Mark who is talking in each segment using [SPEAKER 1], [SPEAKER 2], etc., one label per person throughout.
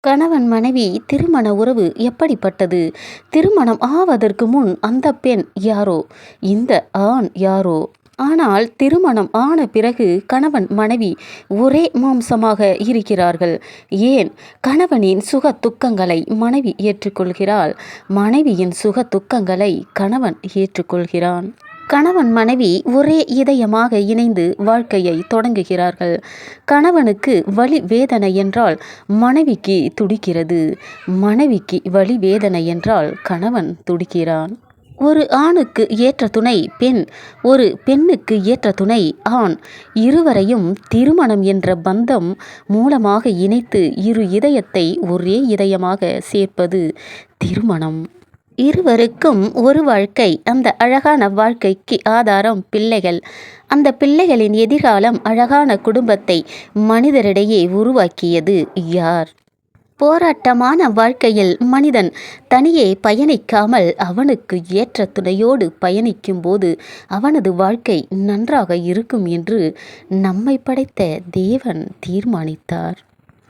[SPEAKER 1] கணவன் மனைவி திருமண உறவு எப்படிப்பட்டது? திருமணம் ஆவதற்கு முன் அந்த பெண் யாரோ, இந்த ஆண் யாரோ. ஆனால் திருமணம் ஆன பிறகு கணவன் மனைவி ஒரே மாம்சமாக இருக்கிறார்கள். ஏன்? கணவனின் சுக துக்கங்களை மனைவி ஏற்றுக்கொள்கிறாள், மனைவியின் சுக துக்கங்களை கணவன் ஏற்றுக்கொள்கிறான். கணவன் மனைவி ஒரே இதயமாக இணைந்து வாழ்க்கையை தொடங்குகிறார்கள். கணவனுக்கு வலி வேதனை என்றால் மனைவிக்கு துடிக்கிறது, மனைவிக்கு வலி வேதனை என்றால் கணவன் துடிக்கிறான். ஒரு ஆணுக்கு ஏற்ற துணை பெண், ஒரு பெண்ணுக்கு ஏற்ற துணை ஆண். இருவரையும் திருமணம் என்ற பந்தம் மூலமாக இணைத்து இரு இதயத்தை ஒரே இதயமாக சேர்ப்பது திருமணம். இருவருக்கும் ஒரு வாழ்க்கை. அந்த அழகான வாழ்க்கைக்கு ஆதாரம் பிள்ளைகள். அந்த பிள்ளைகளின் எதிர்காலம் அழகான குடும்பத்தை மனிதரிடையே உருவாக்கியது யார்? போராட்டமான வாழ்க்கையில் மனிதன் தனியே பயணிக்காமல் அவனுக்கு ஏற்ற துணையோடு பயணிக்கும் போது அவனது வாழ்க்கை நன்றாக இருக்கும் என்று நம்மை படைத்த தேவன் தீர்மானித்தார்.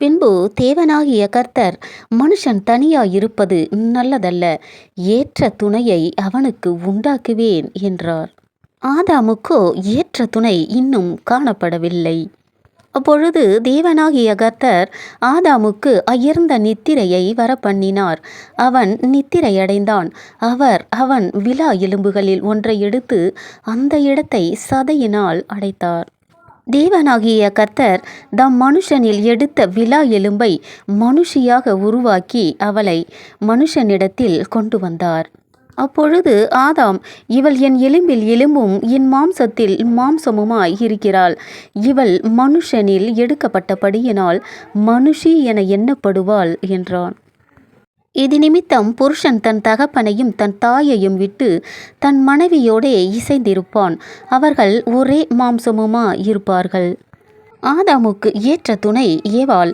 [SPEAKER 1] பின்பு தேவனாகிய கர்த்தர் மனுஷன் தனியாயிருப்பது நல்லதல்ல, ஏற்ற துணையை அவனுக்கு உண்டாக்குவேன் என்றார். ஆதாமுக்கோ ஏற்ற துணை இன்னும் காணப்படவில்லை. அப்பொழுது தேவனாகிய கர்த்தர் ஆதாமுக்கு அயர்ந்த நித்திரையை வரப்பண்ணினார். அவன் நித்திரையடைந்தான். அவன் விலா எலும்புகளில் ஒன்றை எடுத்து அந்த இடத்தை சதையினால் அடைத்தார். தேவனாகிய கர்த்தர் தம் மனுஷனில் எடுத்த விலா எலும்பை மனுஷியாக உருவாக்கி அவளை மனுஷனிடத்தில் கொண்டு வந்தார். அப்பொழுது ஆதாம், இவள் என் எலும்பில் எலும்பும் என் மாம்சத்தில் மாம்சமுமாய் இருக்கிறாள். இவள் மனுஷனில் எடுக்கப்பட்டபடியினால் மனுஷி என எண்ணப்படுவாள் என்றான். இது நிமித்தம் புருஷன் தன் தகப்பனையும் தன் தாயையும் விட்டு தன் மனைவியோடே இசைந்திருப்பான், அவர்கள் ஒரே மாம்சமுமா இருப்பார்கள். ஆதாமுக்கு ஏற்ற துணை ஏவாள்,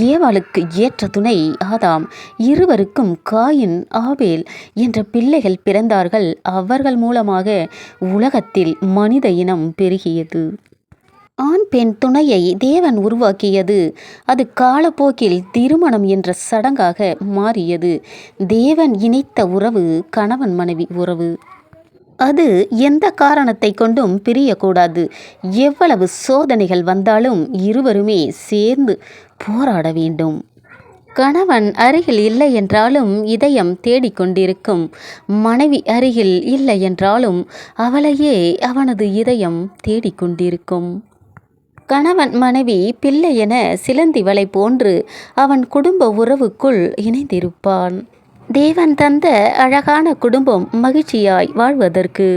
[SPEAKER 1] ஏவாளுக்கு ஏற்ற துணை ஆதாம். இருவருக்கும் காயின் ஆபேல் என்ற பிள்ளைகள் பிறந்தார்கள். அவர்கள் மூலமாக உலகத்தில் மனித இனம் பெருகியது. ஆண் பெண் துணையை தேவன் உருவாக்கியது. அது காலப்போக்கில் திருமணம் என்ற சடங்காக மாறியது. தேவன் இணைத்த உறவு கணவன் மனைவி உறவு. அது எந்த காரணத்தை கொண்டும் பிரியக்கூடாது. எவ்வளவு சோதனைகள் வந்தாலும் இருவருமே சேர்ந்து போராட வேண்டும். கணவன் அருகில் இல்லை என்றாலும் இதயம் தேடிக்கொண்டிருக்கும். மனைவி அருகில் இல்லை என்றாலும் அவளையே அவனது இதயம் தேடிக்கொண்டிருக்கும். கணவன் மனைவி பிள்ளை என சிலந்தி வலை போன்று அவன் குடும்ப உறவுக்குள் இணைந்திருப்பான். தேவன் தந்த அழகான குடும்பம் மகிழ்ச்சியாய் வாழ்வதற்கு.